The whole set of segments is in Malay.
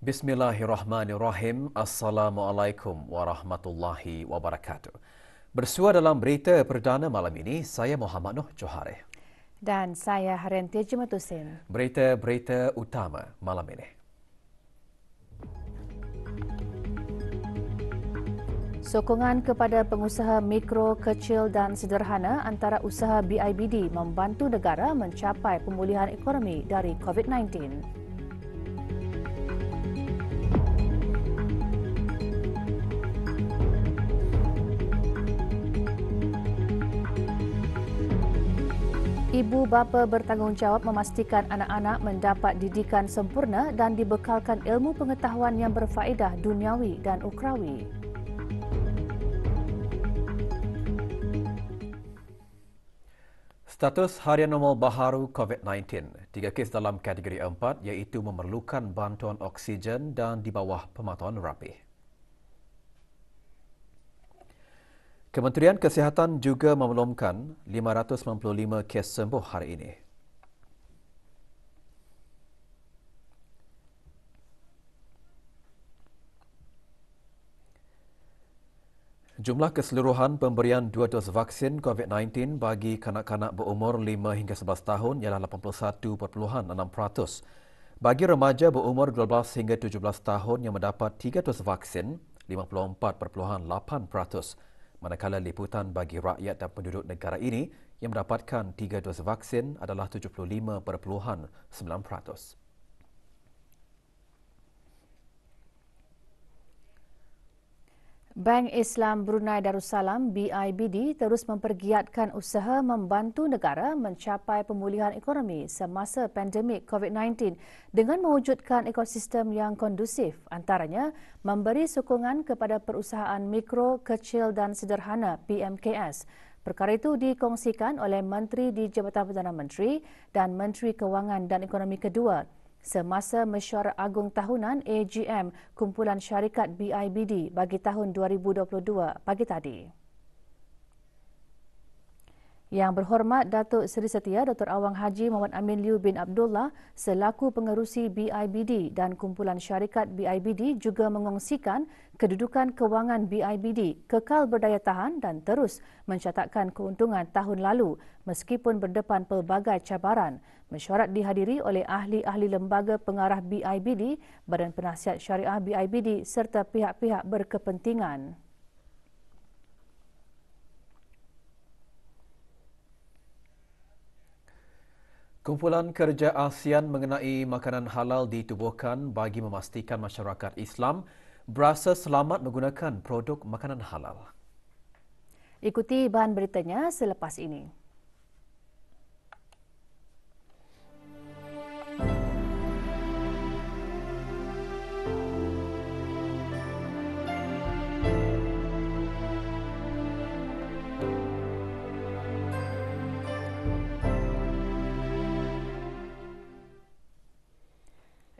Bismillahirrahmanirrahim. Assalamualaikum warahmatullahi wabarakatuh. Bersua dalam berita perdana malam ini, saya Muhammad Noh Johari. Dan saya Haryanti Jematusin. Berita-berita utama malam ini. Sokongan kepada pengusaha mikro, kecil dan sederhana antara usaha BIBD membantu negara mencapai pemulihan ekonomi dari COVID-19. Ibu bapa bertanggungjawab memastikan anak-anak mendapat didikan sempurna dan dibekalkan ilmu pengetahuan yang berfaedah duniawi dan ukhrawi. Status harian normal baharu COVID-19. 3 kes dalam kategori 4 iaitu memerlukan bantuan oksigen dan di bawah pemantauan rapih. Kementerian Kesihatan juga memaklumkan 595 kes sembuh hari ini. Jumlah keseluruhan pemberian 2 dos vaksin COVID-19 bagi kanak-kanak berumur 5 hingga 11 tahun ialah 81.6%. Bagi remaja berumur 12 hingga 17 tahun yang mendapat 3 dos vaksin, 54.8%. Manakala liputan bagi rakyat dan penduduk negara ini yang mendapatkan 3 dos vaksin adalah 75.9%. Bank Islam Brunei Darussalam BIBD terus mempergiatkan usaha membantu negara mencapai pemulihan ekonomi semasa pandemik COVID-19 dengan mewujudkan ekosistem yang kondusif, antaranya memberi sokongan kepada perusahaan mikro, kecil dan sederhana PMKS. Perkara itu dikongsikan oleh Menteri di Jabatan Perdana Menteri dan Menteri Kewangan dan Ekonomi kedua semasa mesyuarat agung tahunan AGM Kumpulan Syarikat BIBD bagi tahun 2022 pagi tadi. Yang berhormat Datuk Seri Setia Dr. Awang Haji Muhammad Amin Liu bin Abdullah selaku pengerusi BIBD dan Kumpulan Syarikat BIBD juga mengongsikan kedudukan kewangan BIBD kekal berdaya tahan dan terus mencatatkan keuntungan tahun lalu meskipun berdepan pelbagai cabaran. Mesyuarat dihadiri oleh ahli-ahli lembaga pengarah BIBD, Badan Penasihat Syariah BIBD serta pihak-pihak berkepentingan. Kumpulan Kerja ASEAN mengenai makanan halal ditubuhkan bagi memastikan masyarakat Islam berasa selamat menggunakan produk makanan halal. Ikuti bahan beritanya selepas ini.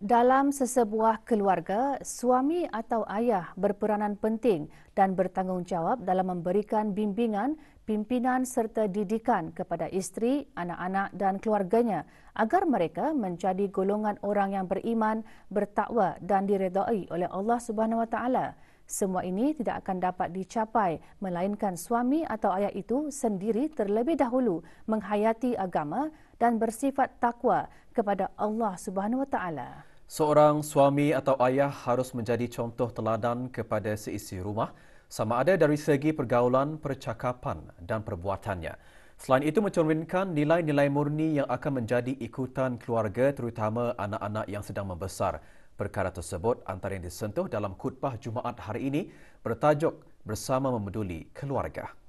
Dalam sesebuah keluarga, suami atau ayah berperanan penting dan bertanggungjawab dalam memberikan bimbingan, pimpinan serta didikan kepada isteri, anak-anak dan keluarganya agar mereka menjadi golongan orang yang beriman, bertakwa dan diredai oleh Allah Subhanahu Wa Taala. Semua ini tidak akan dapat dicapai melainkan suami atau ayah itu sendiri terlebih dahulu menghayati agama dan bersifat takwa kepada Allah Subhanahu Wa Taala. Seorang suami atau ayah harus menjadi contoh teladan kepada seisi rumah sama ada dari segi pergaulan, percakapan dan perbuatannya. Selain itu mencerminkan nilai-nilai murni yang akan menjadi ikutan keluarga terutama anak-anak yang sedang membesar. Perkara tersebut antara yang disentuh dalam khutbah Jumaat hari ini bertajuk Bersama Memeduli Keluarga.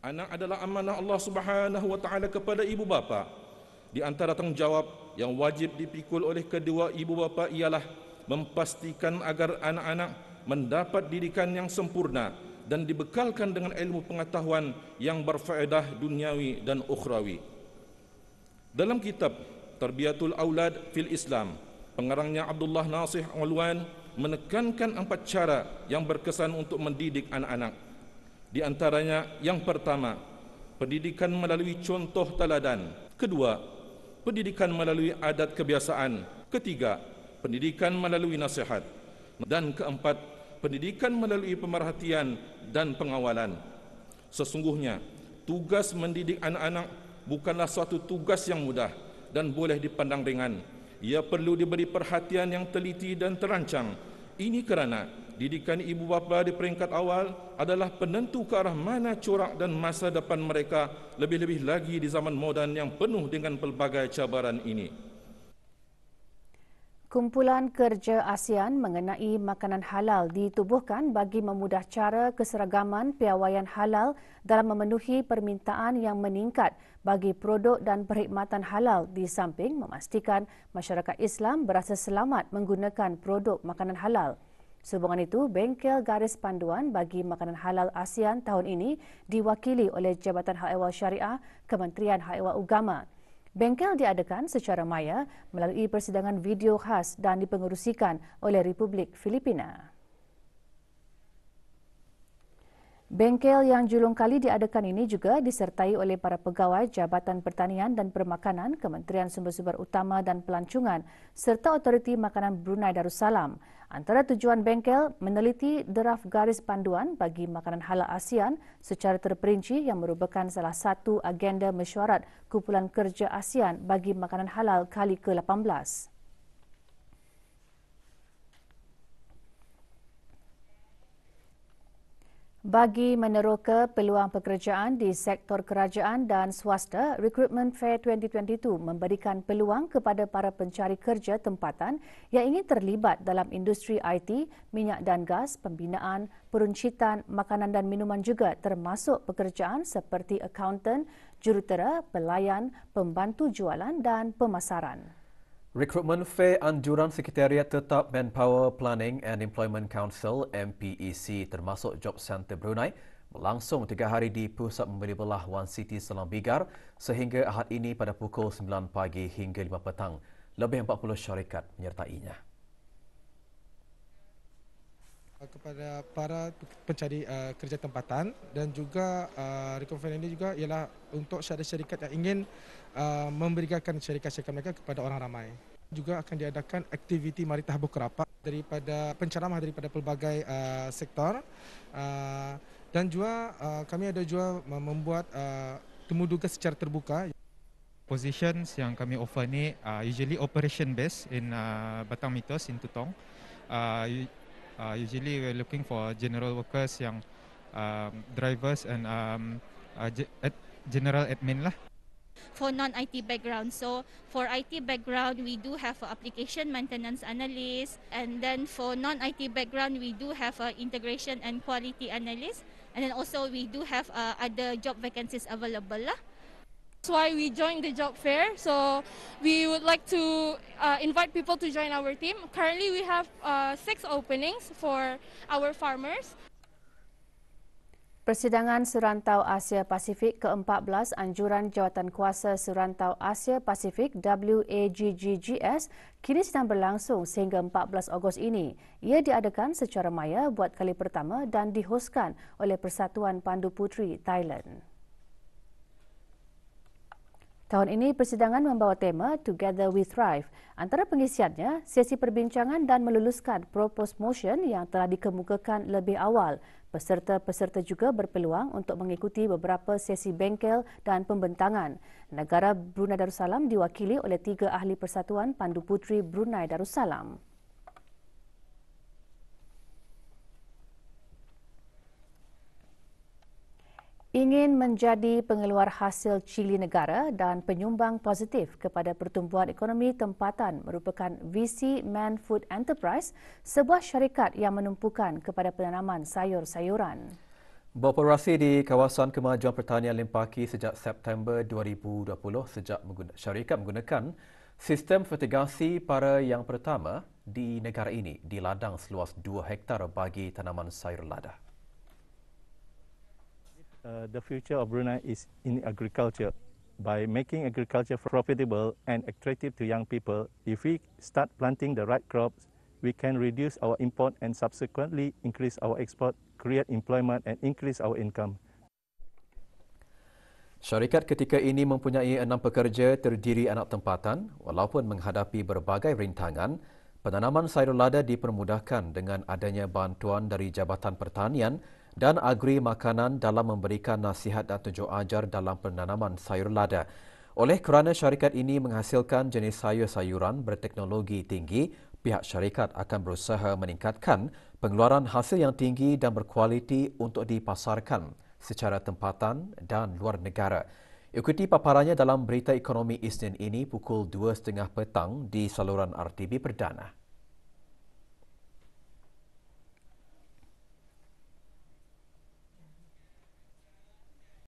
Anak adalah amanah Allah Subhanahu Wa Taala kepada ibu bapa. Di antara tanggungjawab yang wajib dipikul oleh kedua ibu bapa ialah memastikan agar anak-anak mendapat didikan yang sempurna dan dibekalkan dengan ilmu pengetahuan yang berfaedah duniawi dan ukhrawi. Dalam kitab Tarbiyatul Aulad fil Islam, pengarangnya Abdullah Nasih Alwan menekankan 4 cara yang berkesan untuk mendidik anak-anak. Di antaranya yang pertama, pendidikan melalui contoh teladan. Kedua, pendidikan melalui adat kebiasaan. Ketiga, pendidikan melalui nasihat. Dan keempat, pendidikan melalui pemerhatian dan pengawalan. Sesungguhnya, tugas mendidik anak-anak bukanlah suatu tugas yang mudah dan boleh dipandang ringan. Ia perlu diberi perhatian yang teliti dan terancang. Ini kerana didikan ibu bapa di peringkat awal adalah penentu ke arah mana corak dan masa depan mereka, lebih-lebih lagi di zaman moden yang penuh dengan pelbagai cabaran ini. Kumpulan kerja ASEAN mengenai makanan halal ditubuhkan bagi memudah cara keseragaman piawaian halal dalam memenuhi permintaan yang meningkat bagi produk dan perkhidmatan halal di samping memastikan masyarakat Islam berasa selamat menggunakan produk makanan halal. Sehubungan itu, Bengkel Garis Panduan bagi Makanan Halal ASEAN tahun ini diwakili oleh Jabatan Hak Ehwal Syariah Kementerian Hak Ehwal Agama. Bengkel diadakan secara maya melalui persidangan video khas dan dipengerusikan oleh Republik Filipina. Bengkel yang julung kali diadakan ini juga disertai oleh para pegawai Jabatan Pertanian dan Permakanan, Kementerian Sumber-Sumber Utama dan Pelancongan serta Autoriti Makanan Brunei Darussalam. Antara tujuan bengkel meneliti draft garis panduan bagi makanan halal ASEAN secara terperinci yang merupakan salah satu agenda mesyuarat Kumpulan Kerja ASEAN bagi makanan halal kali ke-18. Bagi meneroka peluang pekerjaan di sektor kerajaan dan swasta, Recruitment Fair 2022 memberikan peluang kepada para pencari kerja tempatan yang ingin terlibat dalam industri IT, minyak dan gas, pembinaan, peruncitan, makanan dan minuman juga termasuk pekerjaan seperti akaunten, jurutera, pelayan, pembantu jualan dan pemasaran. Recruitment Fair Anjuran Sekretariat Tetap Manpower Planning and Employment Council MPEC termasuk Job Centre Brunei berlangsung 3 hari di Pusat Membeli Belah One City Selang Bigar sehingga Ahad ini pada pukul 9 pagi hingga 5 petang. Lebih 40 syarikat menyertainya. Kepada para pencari kerja tempatan dan juga Recruitment Fair ini juga ialah untuk syarikat-syarikat yang ingin memberikan syarikat-syarikat mereka kepada orang ramai. Juga akan diadakan aktiviti mari tahbuh kerapat daripada penceramah daripada pelbagai sektor dan juga kami ada juga membuat temu duga secara terbuka. Positions yang kami offer ni usually operation based in Batang Mitos in Tutong. Usually we're looking for general workers yang drivers and general admin lah. For non-IT background. So for IT background, we do have an application maintenance analyst, and then for non-IT background, we do have an integration and quality analyst, and then also we do have other job vacancies available lah. That's why we joined the job fair. So we would like to invite people to join our team. Currently, we have 6 openings for our farmers. Persidangan Serantau Asia Pasifik ke-14 Anjuran Jawatankuasa Serantau Asia Pasifik WAGGGS kini sedang berlangsung sehingga 14 Ogos ini. Ia diadakan secara maya buat kali pertama dan dihoskan oleh Persatuan Pandu Puteri Thailand. Tahun ini persidangan membawa tema Together We Thrive. Antara pengisiannya, sesi perbincangan dan meluluskan proposed motion yang telah dikemukakan lebih awal. Peserta-peserta juga berpeluang untuk mengikuti beberapa sesi bengkel dan pembentangan. Negara Brunei Darussalam diwakili oleh 3 ahli Persatuan Pandu Puteri Brunei Darussalam. Ingin menjadi pengeluar hasil cili negara dan penyumbang positif kepada pertumbuhan ekonomi tempatan merupakan visi Man Food Enterprise, sebuah syarikat yang menumpukan kepada penanaman sayur-sayuran. Beroperasi di kawasan kemajuan pertanian Limpaki sejak September 2020 sejak syarikat menggunakan sistem fertigasi para yang pertama di negara ini di ladang seluas 2 hektar bagi tanaman sayur lada. The future of Brunei is in agriculture. By making agriculture profitable and attractive to young people, if we start planting the right crops, we can reduce our import and subsequently increase our export, create employment and increase our income. Syarikat ketika ini mempunyai 6 pekerja terdiri anak tempatan. Walaupun menghadapi berbagai rintangan, penanaman sayur lada dipermudahkan dengan adanya bantuan dari Jabatan Pertanian dan Agri Makanan dalam memberikan nasihat dan tunjuk ajar dalam penanaman sayur lada. Oleh kerana syarikat ini menghasilkan jenis sayur-sayuran berteknologi tinggi, pihak syarikat akan berusaha meningkatkan pengeluaran hasil yang tinggi dan berkualiti untuk dipasarkan secara tempatan dan luar negara. Ikuti paparannya dalam Berita Ekonomi Isnin ini pukul 2.30 petang di saluran RTB Perdana.